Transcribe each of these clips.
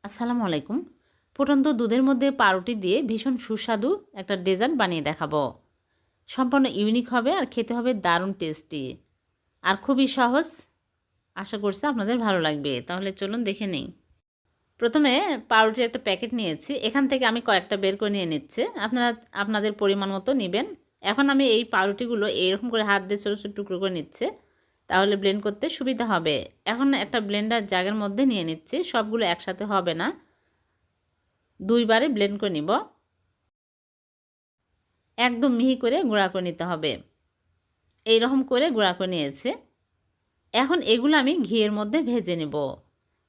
আসসালামু আলাইকুম। ফুটন্ত দুধের মধ্যে পাউরুটি দিয়ে ভীষণ সুস্বাদু একটা ডেজার্ট বানিয়ে দেখাবো। সম্পূর্ণ ইউনিক হবে আর খেতে হবে দারুণ টেস্টি আর খুবই সহজ। আশা করছি আপনাদের ভালো লাগবে। তাহলে চলুন দেখে নেই। প্রথমে পাউরুটির একটা প্যাকেট নিয়েছি। এখান থেকে আমি কয়েকটা বের করে নিয়ে নিচ্ছি। আপনারা আপনাদের পরিমাণ মতো নেবেন। এখন আমি এই পাউরুটিগুলো এরকম করে হাত দিয়ে ছোটো ছোটো টুকরো করে নিচ্ছে। তাহলে ব্লেন্ড করতে সুবিধা হবে। এখন একটা ব্লেন্ডার জারের মধ্যে নিয়ে নিচ্ছি। সবগুলো একসাথে হবে না, দুইবারে ব্লেন্ড করে নিব। একদম মিহি করে গুঁড়া করে নিতে হবে। এই রকম করে গুঁড়া করে নিয়েছে। এখন এগুলো আমি ঘিয়ের মধ্যে ভেজে নেব।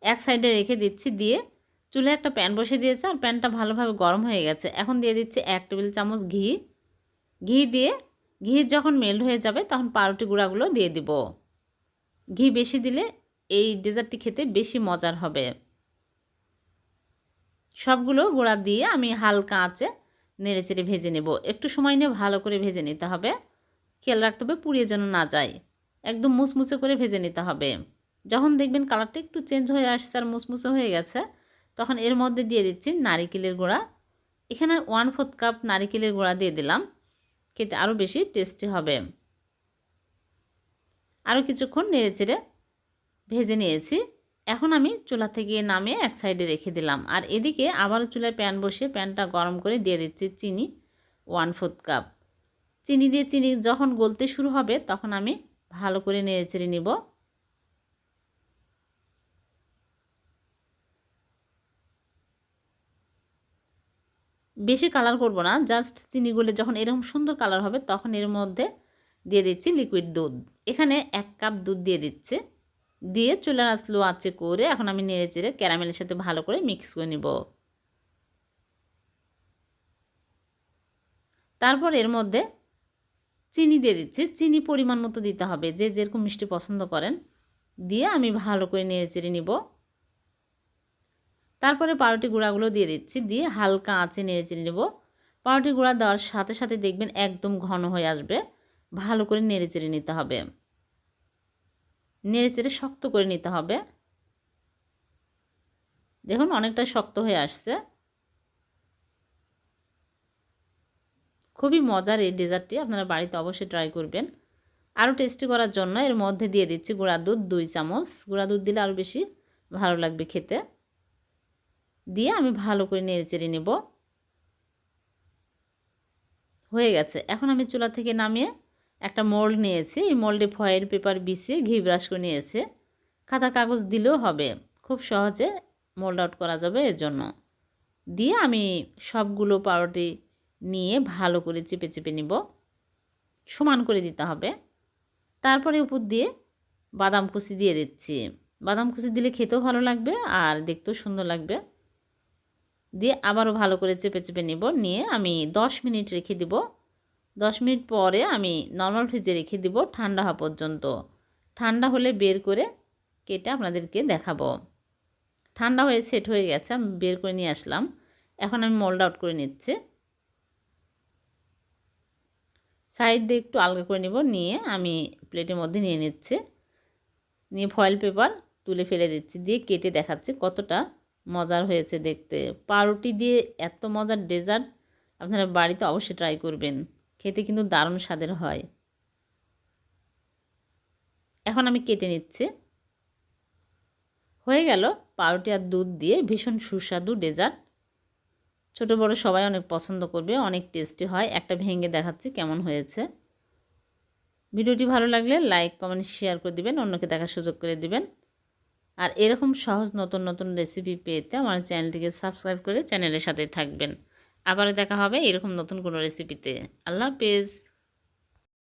এক সাইডে রেখে দিচ্ছি। দিয়ে চুলে একটা প্যান বসে দিয়েছে আর প্যানটা ভালোভাবে গরম হয়ে গেছে। এখন দিয়ে দিচ্ছি 1 টেবিল চামচ ঘি। দিয়ে ঘি যখন মেল্ট হয়ে যাবে তখন পাউরুটি গুঁড়াগুলো দিয়ে দিব। ঘি বেশি দিলে এই ডেজার্টটি খেতে বেশি মজার হবে। সবগুলো গুঁড়া দিয়ে আমি হালকা আঁচে নেড়েচেড়ে ভেজে নেব। একটু সময় নিয়ে ভালো করে ভেজে নিতে হবে। খেয়াল রাখতে হবে পুড়িয়ে যেন না যায়। একদম মুসমুসে করে ভেজে নিতে হবে। যখন দেখবেন কালারটা একটু চেঞ্জ হয়ে আসছে আর মুসমুসে হয়ে গেছে, তখন এর মধ্যে দিয়ে দিচ্ছি নারিকেলের গুঁড়া। এখানে 1/4 কাপ নারিকেলের গুঁড়া দিয়ে দিলাম। খেতে আরও বেশি টেস্টি হবে। আরও কিছুক্ষণ নেড়েচেড়ে ভেজে নিয়েছি। এখন আমি চুলা থেকে নামিয়ে এক সাইডে রেখে দিলাম। আর এদিকে আবারও চুলায় প্যান বসিয়ে প্যানটা গরম করে দিয়ে দিচ্ছি চিনি 1/4 কাপ। চিনি দিয়ে চিনি যখন গলতে শুরু হবে তখন আমি ভালো করে নেড়েচেড়ে নিব। বেশি কালার করব না, জাস্ট চিনি গলে যখন এরকম সুন্দর কালার হবে তখন এর মধ্যে দিয়ে দিচ্ছি লিকুইড দুধ। এখানে 1 কাপ দুধ দিয়ে দিচ্ছে। দিয়ে চুলার আঁচ লো আঁচে করে এখন আমি নেড়েচেড়ে ক্যারামেলের সাথে ভালো করে মিক্স করে নিব। তারপর এর মধ্যে চিনি দিয়ে দিচ্ছি। চিনি পরিমাণ মতো দিতে হবে, যে যেরকম মিষ্টি পছন্দ করেন। দিয়ে আমি ভালো করে নেড়েচেড়ে নিব। তারপরে পাউরুটি গুঁড়াগুলো দিয়ে দিচ্ছি। দিয়ে হালকা আঁচে নেড়েচেড়ে নেব। পাউরুটি গুঁড়া দেওয়ার সাথে সাথে দেখবেন একদম ঘন হয়ে আসবে। ভালো করে নেড়েচেড়ে নিতে হবে। নেড়েচেড়ে শক্ত করে নিতে হবে। দেখুন অনেকটা শক্ত হয়ে আসছে। খুবই মজার এই ডেজার্টটি, আপনারা বাড়িতে অবশ্যই ট্রাই করবেন। আরও টেস্টি করার জন্য এর মধ্যে দিয়ে দিচ্ছি গুঁড়া দুধ 2 চামচ। গুঁড়া দুধ দিলে আরও বেশি ভালো লাগবে খেতে। দিয়ে আমি ভালো করে নেড়েচেড়ে নেব। হয়ে গেছে। এখন আমি চুলা থেকে নামিয়ে একটা মোল্ড নিয়েছি। এই মোল্ডে ফয়েল পেপার বিছিয়ে ঘি ব্রাশ করে নিয়েছে। খাতা কাগজ দিলেও হবে, খুব সহজে মোল্ড আউট করা যাবে এর জন্য। দিয়ে আমি সবগুলো পাউরুটি নিয়ে ভালো করে চেপে চেপে নিব। সমান করে দিতে হবে। তারপরে উপর দিয়ে বাদাম কুচি দিয়ে দিচ্ছি। বাদাম কুচি দিলে খেতেও ভালো লাগবে আর দেখতেও সুন্দর লাগবে। দিয়ে আবারও ভালো করে চেপে চেপে নেব। নিয়ে আমি 10 মিনিট রেখে দিব। 10 মিনিট পরে আমি নর্মাল ফ্রিজে রেখে দিব ঠান্ডা হওয়া পর্যন্ত। ঠান্ডা হলে বের করে কেটে আপনাদেরকে দেখাবো। ঠান্ডা হয়ে সেট হয়ে গেছে, আমি বের করে নিয়ে আসলাম। এখন আমি মোল্ড আউট করে নিচ্ছি। সাইড দিয়ে একটু আলগা করে নেব। নিয়ে আমি প্লেটের মধ্যে নিয়ে নিচ্ছি। নিয়ে ফয়েল পেপার তুলে ফেলে দিচ্ছি। দিয়ে কেটে দেখাচ্ছি কতটা মজার হয়েছে দেখতে। পাউরুটি দিয়ে এত মজার ডেজার্ট আপনারা বাড়িতে অবশ্যই ট্রাই করবেন। খেতে কিন্তু দারুণ স্বাদের হয়। এখন আমি কেটে নিচ্ছি। হয়ে গেল পাউরুটি আর দুধ দিয়ে ভীষণ সুস্বাদু ডেজার্ট। ছোট বড় সবাই অনেক পছন্দ করবে, অনেক টেস্টি হয়। একটা ভেঙে দেখাচ্ছি কেমন হয়েছে। ভিডিওটি ভালো লাগলে লাইক কমেন্ট শেয়ার করে দিবেন, অন্যকে দেখার সুযোগ করে দিবেন। আর এরকম সহজ নতুন নতুন রেসিপি পেতে আমার চ্যানেলটিকে সাবস্ক্রাইব করে চ্যানেলের সাথে থাকবেন। আবারও দেখা হবে এরকম নতুন কোনো রেসিপিতে। আল্লাহ হাফেজ।